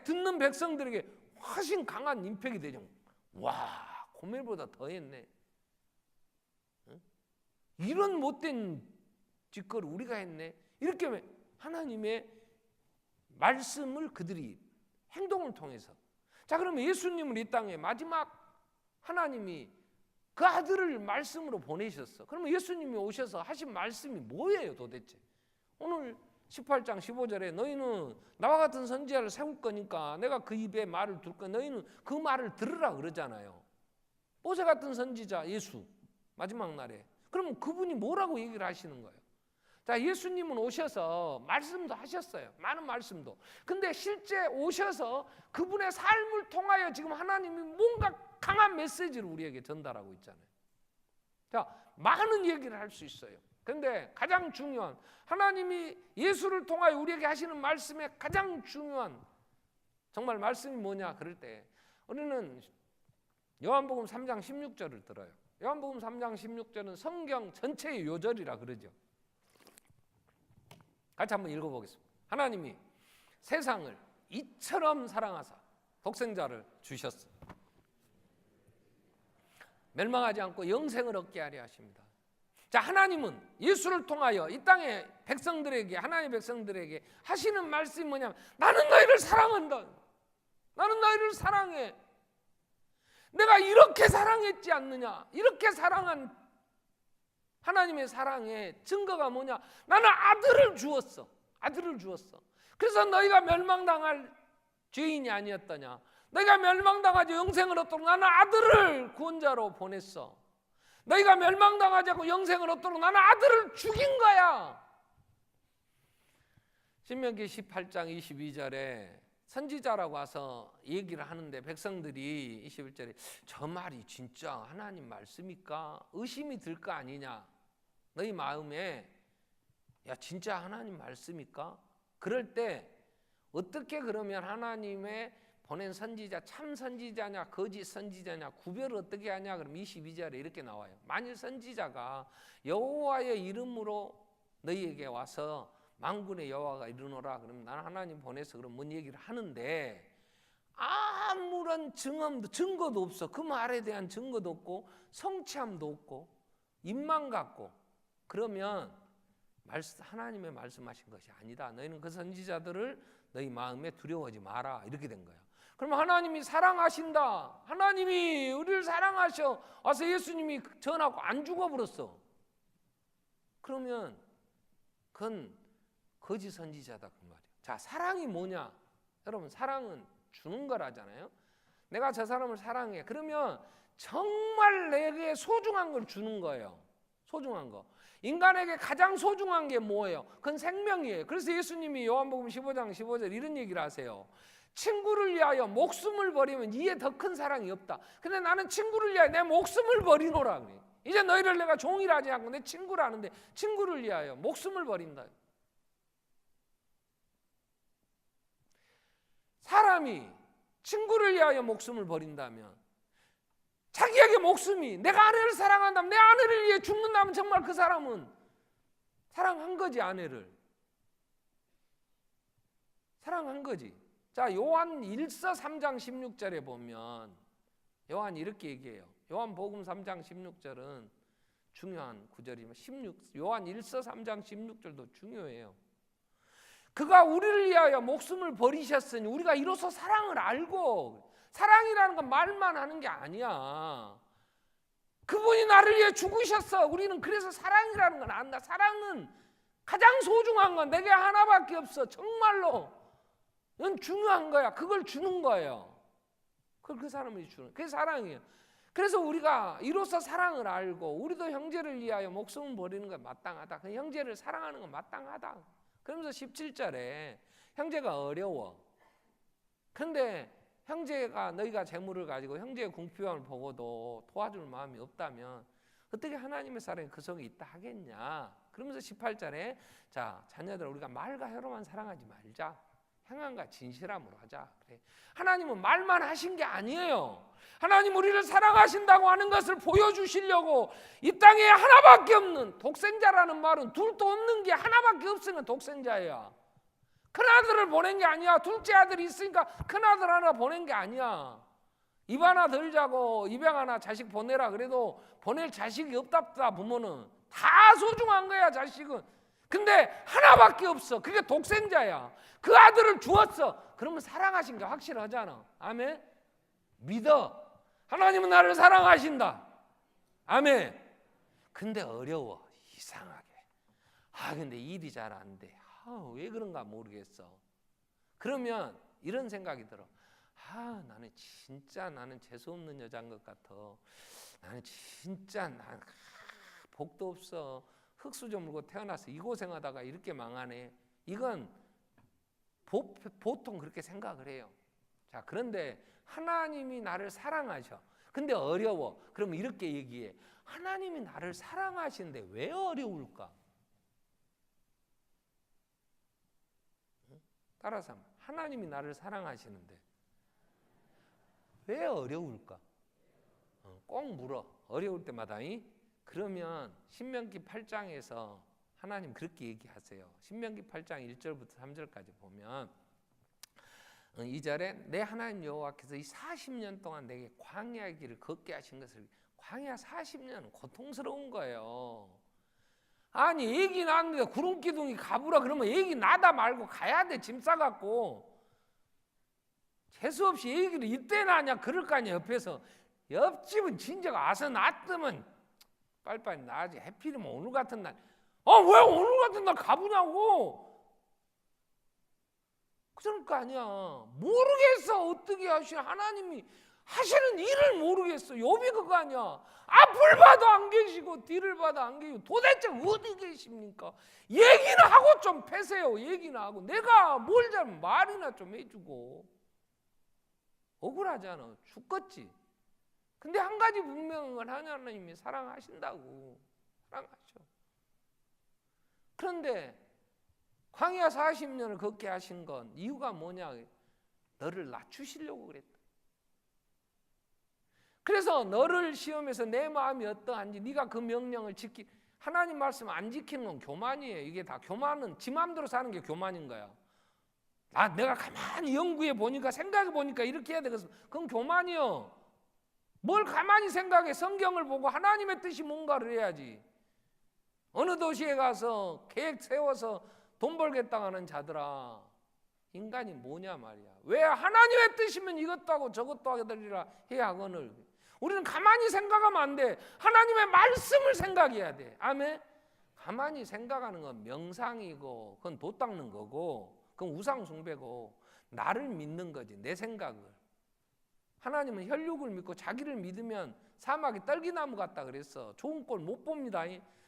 A: 듣는 백성들에게 훨씬 강한 임팩이 되죠. 와, 고멜보다 더 했네. 응? 이런 못된 짓거리 우리가 했네. 이렇게 하나님의 말씀을 그들이 행동을 통해서. 자, 그러면 예수님을 이 땅에 마지막 하나님이 그 아들을 말씀으로 보내셨어. 그러면 예수님이 오셔서 하신 말씀이 뭐예요 도대체? 오늘 18장 15절에 너희는 나와 같은 선지자를 세울 거니까 내가 그 입에 말을 둘 거니까 너희는 그 말을 들으라 그러잖아요. 모세 같은 선지자 예수 마지막 날에. 그러면 그분이 뭐라고 얘기를 하시는 거예요? 자, 예수님은 오셔서 말씀도 하셨어요. 많은 말씀도. 근데 실제 오셔서 그분의 삶을 통하여 지금 하나님이 뭔가 강한 메시지를 우리에게 전달하고 있잖아요. 자, 많은 얘기를 할 수 있어요. 근데 가장 중요한, 하나님이 예수를 통하여 우리에게 하시는 말씀의 가장 중요한 정말 말씀이 뭐냐 그럴 때 우리는 요한복음 3장 16절을 들어요. 요한복음 3장 16절은 성경 전체의 요절이라 그러죠. 같이 한번 읽어보겠습니다. 하나님이 세상을 이처럼 사랑하사 독생자를 주셨어. 멸망하지 않고 영생을 얻게 하려 하십니다. 자, 하나님은 예수를 통하여 이 땅의 백성들에게, 하나님의 백성들에게 하시는 말씀이 뭐냐면, 나는 너희를 사랑한다. 나는 너희를 사랑해. 내가 이렇게 사랑했지 않느냐. 이렇게 사랑한 하나님의 사랑의 증거가 뭐냐? 나는 아들을 주었어. 아들을 주었어. 그래서 너희가 멸망당할 죄인이 아니었더냐. 너희가 멸망당하지 영생을 얻도록 나는 아들을 구원자로 보냈어. 너희가 멸망당하지 않고 영생을 얻도록 나는 아들을 죽인 거야. 신명기 18장 22절에 선지자라고 와서 얘기를 하는데 백성들이 21절에 저 말이 진짜 하나님 말씀일까? 의심이 들 거 아니냐? 너희 마음에 야 진짜 하나님 말씀일까? 그럴 때 어떻게 그러면 하나님의 보낸 선지자 참 선지자냐 거짓 선지자냐 구별을 어떻게 하냐? 그럼 22절에 이렇게 나와요. 만일 선지자가 여호와의 이름으로 너희에게 와서 만군의 여호와가 이르노라 그러면 나는 하나님 보내서 그럼 뭔 얘기를 하는데 아무런 증거도 없어. 그 말에 대한 증거도 없고 성취함도 없고 입만 갖고 그러면 하나님의 말씀하신 것이 아니다. 너희는 그 선지자들을 너희 마음에 두려워하지 마라. 이렇게 된 거야. 그럼 하나님이 사랑하신다. 하나님이 우리를 사랑하셔. 와서 예수님이 전하고 안 죽어버렸어. 그러면 그건 거짓 선지자다 그 말이에요. 자, 사랑이 뭐냐? 여러분, 사랑은 주는 거라잖아요. 내가 저 사람을 사랑해. 그러면 정말 내게 소중한 걸 주는 거예요. 소중한 거. 인간에게 가장 소중한 게 뭐예요? 그건 생명이에요. 그래서 예수님이 요한복음 15장 15절 이런 얘기를 하세요. 친구를 위하여 목숨을 버리면 이에 더 큰 사랑이 없다. 근데 나는 친구를 위하여 내 목숨을 버리노라 그래. 이제 너희를 내가 종이라 하지 않고 내 친구라 하는데 친구를 위하여 목숨을 버린다. 사람이 친구를 위하여 목숨을 버린다면 자기에게 목숨이 내가 아내를 사랑한다면 내 아내를 위해 죽는다면 정말 그 사람은 사랑한 거지. 아내를 사랑한 거지. 자, 요한 1서 3장 16절에 보면 요한이 이렇게 얘기해요. 요한복음 3장 16절은 중요한 구절이면 요한 1서 3장 16절도 중요해요. 그가 우리를 위하여 목숨을 버리셨으니 우리가 이로써 사랑을 알고, 사랑이라는 건 말만 하는 게 아니야. 그분이 나를 위해 죽으셨어. 우리는 그래서 사랑이라는 건 안다. 사랑은 가장 소중한 건 내게 하나밖에 없어. 정말로 이건 중요한 거야. 그걸 주는 거예요. 그걸 그 사람이 주는, 그게 사랑이에요. 그래서 우리가 이로써 사랑을 알고 우리도 형제를 위하여 목숨을 버리는 건 마땅하다. 그 형제를 사랑하는 건 마땅하다. 그러면서 17절에 형제가 어려워. 근데 형제가 너희가 재물을 가지고 형제의 궁핍함을 보고도 도와줄 마음이 없다면 어떻게 하나님의 사랑이 그 속에 있다 하겠냐. 그러면서 18절에 자, 자녀들 우리가 말과 혀로만 사랑하지 말자. 행함과 진실함으로 하자. 그래. 하나님은 말만 하신 게 아니에요. 하나님 우리를 사랑하신다고 하는 것을 보여주시려고 이 땅에 하나밖에 없는 독생자라는 말은 둘도 없는 게 하나밖에 없으니까 독생자야. 큰아들을 보낸 게 아니야. 둘째 아들이 있으니까 큰아들 하나 보낸 게 아니야. 입 하나 덜 자고 입양 하나 자식 보내라 그래도 보낼 자식이 없답다. 부모는 다 소중한 거야. 자식은. 근데 하나밖에 없어. 그게 독생자야. 그 아들을 주었어. 그러면 사랑하신 게 확실하잖아. 아멘. 믿어. 하나님은 나를 사랑하신다. 아멘. 근데 어려워. 이상하게. 근데 일이 잘 안 돼. 왜 그런가 모르겠어. 그러면 이런 생각이 들어. 나는 재수없는 여자인 것 같아. 나는 진짜 복도 없어. 흙수저 물고 태어나서 이 고생하다가 이렇게 망하네. 이건 보통 그렇게 생각을 해요. 자, 그런데 하나님이 나를 사랑하셔. 근데 어려워. 그럼 이렇게 얘기해. 하나님이 나를 사랑하시는데 왜 어려울까? 따라서 하나님이 나를 사랑하시는데 왜 어려울까? 꼭 물어. 어려울 때마다. 그러면 신명기 8장에서 하나님 그렇게 얘기하세요. 신명기 8장 1절부터 3절까지 보면 2절에 내 하나님 여호와께서 이 40년 동안 내게 광야의 길을 걷게 하신 것을, 광야 40년은 고통스러운 거예요. 아니 애기 낳았는데 구름기둥이 가부라 그러면 애기 낳다 말고 가야 돼. 짐 싸갖고. 재수없이 애기를 이때 낳냐 그럴 거 아니야. 옆에서. 옆집은 진작 와서 낳았으면 빨리빨리 낳아야지. 해필이면 오늘 같은 날. 왜 오늘 같은 날 가보냐고. 그럴 거 아니야. 모르겠어. 어떻게 하시나. 하나님이 하시는 일을 모르겠어. 욥이 그거 아니야. 앞을 봐도 안 계시고 뒤를 봐도 안 계시고 도대체 어디 계십니까? 얘기는 하고 좀 패세요. 얘기는 하고. 내가 뭘 잘못 말이나 좀 해주고. 억울하잖아. 죽겠지. 근데 한 가지 분명한 건 하나님이 사랑하신다고. 사랑하셔. 그런데 광야 40년을 걷게 하신 건 이유가 뭐냐? 너를 낮추시려고 그랬다. 그래서 너를 시험해서 내 마음이 어떠한지 네가 그 명령을 하나님 말씀 안 지키는 건 교만이에요. 이게 다 교만은 지 마음대로 사는 게 교만인 거야. 내가 가만히 연구해 보니까 생각해 보니까 이렇게 해야 되겠어. 그건 교만이요. 뭘 가만히 생각해. 성경을 보고 하나님의 뜻이 뭔가를 해야지. 어느 도시에 가서 계획 세워서 돈 벌겠다 하는 자들아, 인간이 뭐냐 말이야. 왜 하나님의 뜻이면 이것도 하고 저것도 하더리라 해야 하거늘. 우리는 가만히 생각하면 안 돼. 하나님의 말씀을 생각해야 돼. 아멘. 가만히 생각하는 건 명상이고 그건 도 닦는 거고 그건 우상 숭배고 나를 믿는 거지. 내 생각을. 하나님은 혈육을 믿고 자기를 믿으면 사막이 떨기나무 같다 그랬어. 좋은 꼴 못 봅니다.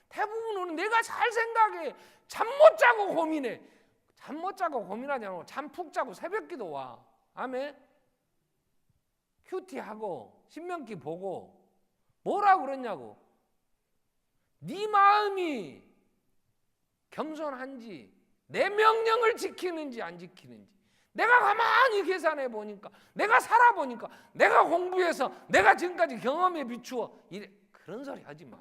A: 대부분은 내가 잘 생각해. 잠 못 자고 고민해. 잠 못 자고 고민하지 않고 잠 푹 자고 새벽기도 와. 아멘. 큐티하고 신명기 보고 뭐라고 그러냐고. 네 마음이 겸손한지 내 명령을 지키는지 안 지키는지 내가 가만히 계산해 보니까 내가 살아보니까 내가 공부해서 내가 지금까지 경험에 비추어 이래. 그런 소리 하지 마.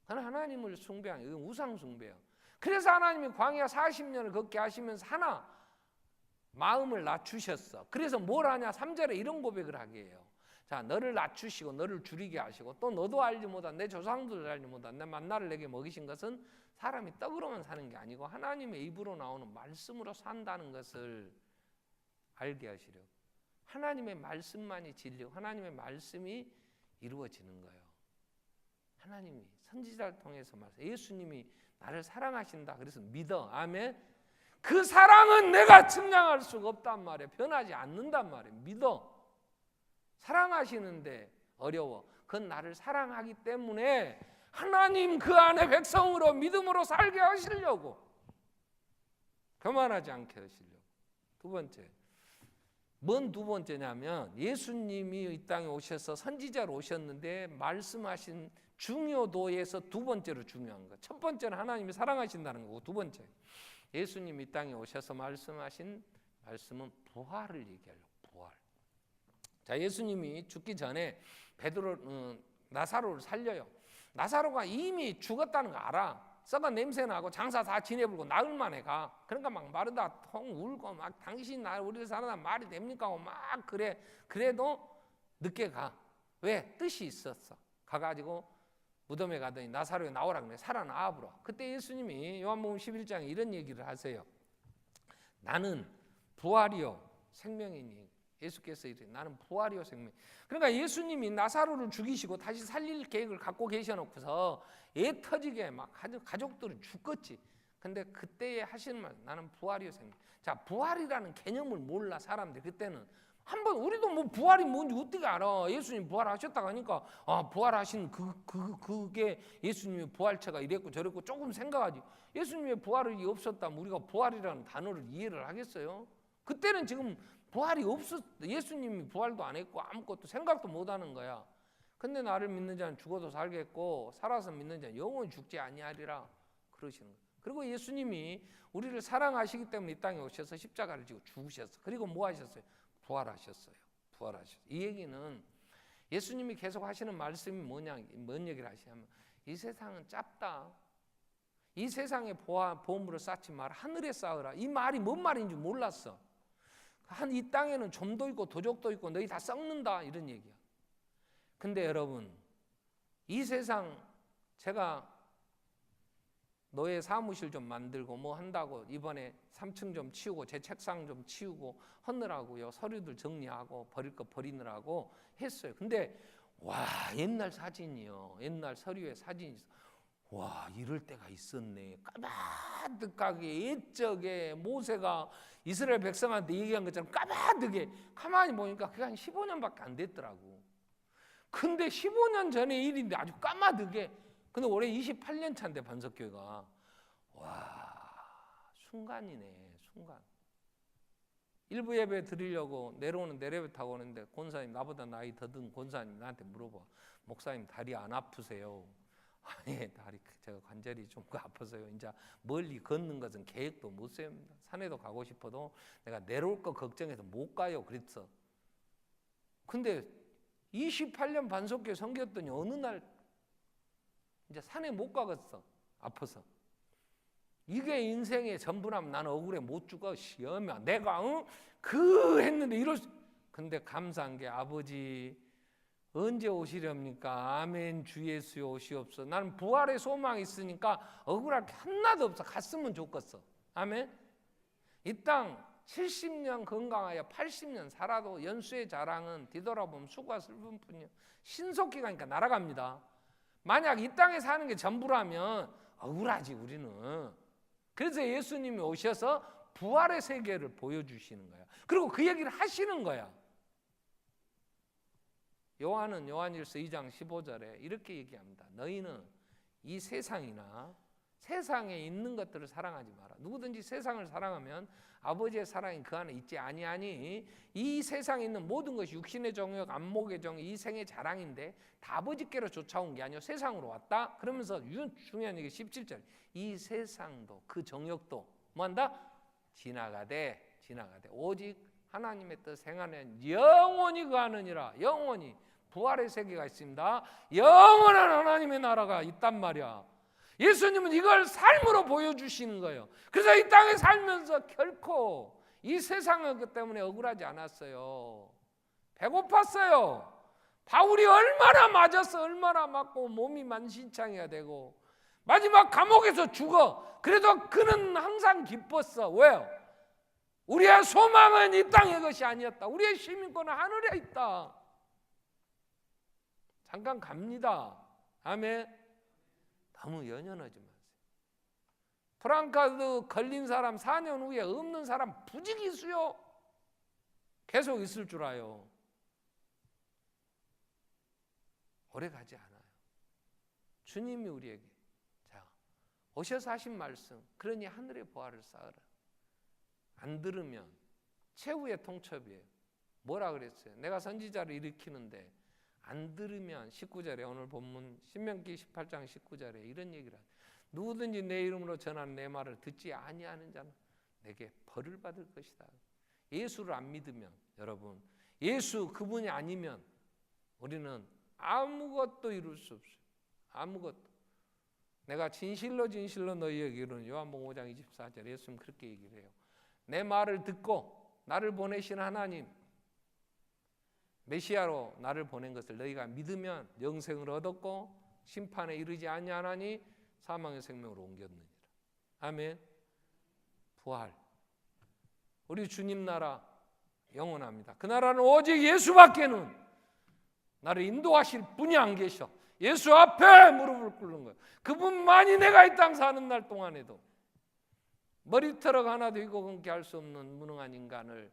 A: 하나님을 숭배하는 이건 우상 숭배야. 그래서 하나님이 광야 40년을 걷게 하시면서 하나 마음을 낮추셨어. 그래서 뭘 하냐? 3절에 이런 고백을 하게 해요. 자, 너를 낮추시고 너를 줄이게 하시고 또 너도 알지 못한 내 조상들을 알지 못한 내 만나를 내게 먹이신 것은 사람이 떡으로만 사는 게 아니고 하나님의 입으로 나오는 말씀으로 산다는 것을 알게 하시려고. 하나님의 말씀만이 진리고 하나님의 말씀이 이루어지는 거예요. 하나님이 선지자를 통해서 말씀. 예수님이 나를 사랑하신다. 그래서 믿어. 아멘. 그 사랑은 내가 측량할 수가 없단 말이에요. 변하지 않는단 말이에요. 믿어. 사랑하시는데 어려워. 그건 나를 사랑하기 때문에 하나님 그 안에 백성으로 믿음으로 살게 하시려고. 교만하지 않게 하시려고. 두 번째. 뭔 두 번째냐면 예수님이 이 땅에 오셔서 선지자로 오셨는데 말씀하신 중요도에서 두 번째로 중요한 거. 첫 번째는 하나님이 사랑하신다는 거고 두 번째 예수님이 이 땅에 오셔서 말씀하신 말씀은 부활을 얘기하려고. 부활. 자, 예수님이 죽기 전에 나사로를 살려요. 나사로가 이미 죽었다는 거 알아. 썩은 냄새 나고 장사 다 지내불고 나흘 만에 가. 그러니까 막 마르다 통 울고 막 당신 나 우리 사람 말이 됩니까 하고 막 그래. 그래도 늦게 가. 왜? 뜻이 있었어. 가가지고 무덤에 가더니 나사로에 나오라 그래. 살아나와보라. 그때 예수님이 요한복음 11장에 이런 얘기를 하세요. 나는 부활이요 생명이니. 예수께서 이래. 나는 부활이요 생명. 그러니까 예수님이 나사로를 죽이시고 다시 살릴 계획을 갖고 계셔놓고서 애 터지게 막 가족들은 죽겠지. 근데 그때에 하시는 말 나는 부활이요 생명. 자, 부활이라는 개념을 몰라 사람들이. 그때는 한번 우리도 뭐 부활이 뭔지 어떻게 알아? 예수님 부활하셨다고 하니까 부활하신 그게 예수님의 부활체가 이랬고 저랬고 조금 생각하지. 예수님의 부활이 없었다면 우리가 부활이라는 단어를 이해를 하겠어요? 그때는 지금 부활이 예수님이 부활도 안 했고 아무것도 생각도 못 하는 거야. 근데 나를 믿는 자는 죽어도 살겠고 살아서 믿는 자는 영원히 죽지 아니하리라 그러시는 거예요. 그리고 예수님이 우리를 사랑하시기 때문에 이 땅에 오셔서 십자가를 지고 죽으셨어. 그리고 뭐 하셨어요? 부활하셨어요. 이 얘기는 예수님이 계속 하시는 말씀이 뭔 얘기를 하시냐면 이 세상은 짧다. 이 세상에 보물을 쌓지 마라. 하늘에 쌓으라. 이 말이 뭔 말인지 몰랐어. 이 땅에는 좀도 있고 도적도 있고 너희 다 썩는다 이런 얘기야. 근데 여러분 이 세상 제가 너의 사무실 좀 만들고 뭐 한다고 이번에 3층 좀 치우고 제 책상 좀 치우고 하느라고요. 서류들 정리하고 버릴 거 버리느라고 했어요. 근데 와 옛날 사진이요. 옛날 서류에 사진이 있어. 와 이럴 때가 있었네. 까마득하게 옛적에 모세가 이스라엘 백성한테 얘기한 것처럼 까마득하게 가만히 보니까 그게 한 15년밖에 안 됐더라고. 근데 15년 전의 일인데 아주 까마득해. 근데 올해 28년 차인데 반석교회가 와 순간이네. 순간. 일부 예배 드리려고 내려오는 내레베 타고 오는데 권사님 나보다 나이 더 든 권사님 나한테 물어봐. 목사님 다리 안 아프세요? 아니 다리 제가 관절이 좀 아파서요. 이제 멀리 걷는 것은 계획도 못 세웁니다. 산에도 가고 싶어도 내가 내려올 거 걱정해서 못 가요. 그랬어. 근데 28년 반석교회 섬겼더니 어느 날 이제 산에 못 가겠어. 아파서. 이게 인생의 전부라면 나는 억울해 못 죽어. 시험이야. 내가 했는데 이럴 수. 근데 감사한 게 아버지 언제 오시렵니까? 아멘 주 예수여 오시옵소서. 나는 부활의 소망이 있으니까 억울할 게 하나도 없어. 갔으면 좋겠어. 아멘. 이 땅 70년 건강하여 80년 살아도 연수의 자랑은 뒤돌아보면 수고와 슬픔 뿐이요. 신속히 가니까 날아갑니다. 만약 이 땅에 사는 게 전부라면 억울하지 우리는. 그래서 예수님이 오셔서 부활의 세계를 보여주시는 거야. 그리고 그 얘기를 하시는 거야. 요한은 요한일서 2장 15절에 이렇게 얘기합니다. 너희는 이 세상이나 세상에 있는 것들을 사랑하지 마라. 누구든지 세상을 사랑하면 아버지의 사랑이 그 안에 있지 아니하니 이 세상에 있는 모든 것이 육신의 정욕, 안목의 정욕, 이 생의 자랑인데 다 아버지께로 쫓아온 게 아니요 세상으로 왔다. 그러면서 중요한 얘기 17절 이 세상도 그 정욕도 뭐한다? 지나가되 오직 하나님의 뜻 행하는 영원히 가느니라. 영원히 부활의 세계가 있습니다. 영원한 하나님의 나라가 있단 말이야. 예수님은 이걸 삶으로 보여주시는 거예요. 그래서 이 땅에 살면서 결코 이 세상의 것 때문에 억울하지 않았어요. 배고팠어요. 바울이 얼마나 맞았어. 얼마나 맞고 몸이 만신창이가 되고 마지막 감옥에서 죽어. 그래도 그는 항상 기뻤어. 왜요? 우리의 소망은 이 땅의 것이 아니었다. 우리의 시민권은 하늘에 있다. 잠깐 갑니다. 아멘. 너무 연연하지 마세요. 프랑카드 걸린 사람 4년 후에 없는 사람 부지기수요. 계속 있을 줄 알아요. 오래 가지 않아요. 주님이 우리에게 오셔서 하신 말씀 그러니 하늘의 보화를 쌓으라. 안 들으면 최후의 통첩이에요. 뭐라 그랬어요? 내가 선지자를 일으키는데 안 들으면 19절에 오늘 본문 신명기 18장 19절에 이런 얘기를 하죠. 누구든지 내 이름으로 전하는 내 말을 듣지 아니하는 자는 내게 벌을 받을 것이다. 예수를 안 믿으면 여러분 예수 그분이 아니면 우리는 아무것도 이룰 수 없어요. 아무것도. 내가 진실로 너희에게 이르는 요한복음 5장 24절 예수님 그렇게 얘기를 해요. 내 말을 듣고 나를 보내신 하나님 메시아로 나를 보낸 것을 너희가 믿으면 영생을 얻었고 심판에 이르지 아니하나니 사망의 생명으로 옮겼느니라. 아멘. 부활. 우리 주님 나라 영원합니다. 그 나라는 오직 예수밖에는 나를 인도하실 분이 안 계셔. 예수 앞에 무릎을 꿇는 거예요. 그분만이 내가 이 땅 사는 날 동안에도 머리털어 하나도 이고 끊게 할 수 없는 무능한 인간을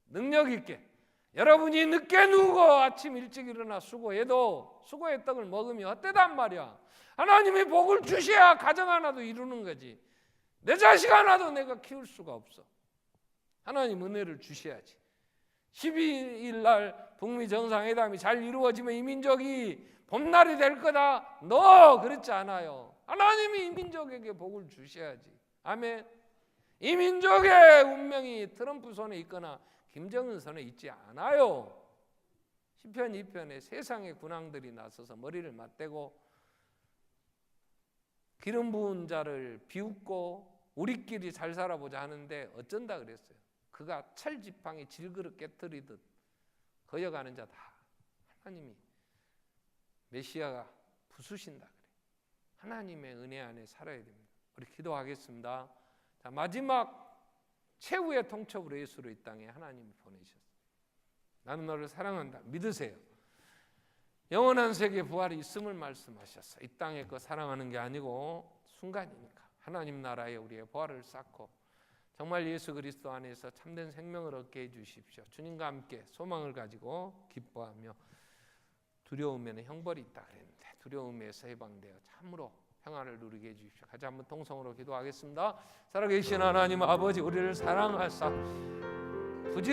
A: 능력 있게 여러분이 늦게 누우고 아침 일찍 일어나 수고해도 수고의 떡을 먹으면 헛되단 말이야. 하나님이 복을 주셔야 가정 하나도 이루는 거지. 내 자식 하나도 내가 키울 수가 없어. 하나님 은혜를 주셔야지. 12일 날 북미 정상회담이 잘 이루어지면 이 민족이 봄날이 될 거다. 그렇지 않아요. 하나님이 이 민족에게 복을 주셔야지. 아멘. 이 민족의 운명이 트럼프 손에 있거나 김정은 손에 있지 않아요. 시편 2편에 세상의 군왕들이 나서서 머리를 맞대고 기름 부은 자를 비웃고 우리끼리 잘 살아보자 하는데 어쩐다 그랬어요. 그가 철지팡이 질그릇 깨뜨리듯 거여가는 자다. 하나님이 메시아가 부수신다 그래. 하나님의 은혜 안에 살아야 됩니다. 우리 기도하겠습니다. 자, 마지막 최후의 통첩으로 예수를 이 땅에 하나님이 보내셨어요. 나는 너를 사랑한다. 믿으세요. 영원한 세계 부활이 있음을 말씀하셨어요. 이 땅에 거 사랑하는 게 아니고 순간이니까 하나님 나라에 우리의 부활을 쌓고 정말 예수 그리스도 안에서 참된 생명을 얻게 해주십시오. 주님과 함께 소망을 가지고 기뻐하며 두려움에는 형벌이 있다 그랬는데 두려움에서 해방되어 참으로 평안을 누리게 해주십시오. 같이 한번 통성으로 기도하겠습니다. 살아계신 하나님 아버지, 우리를 사랑하사 부지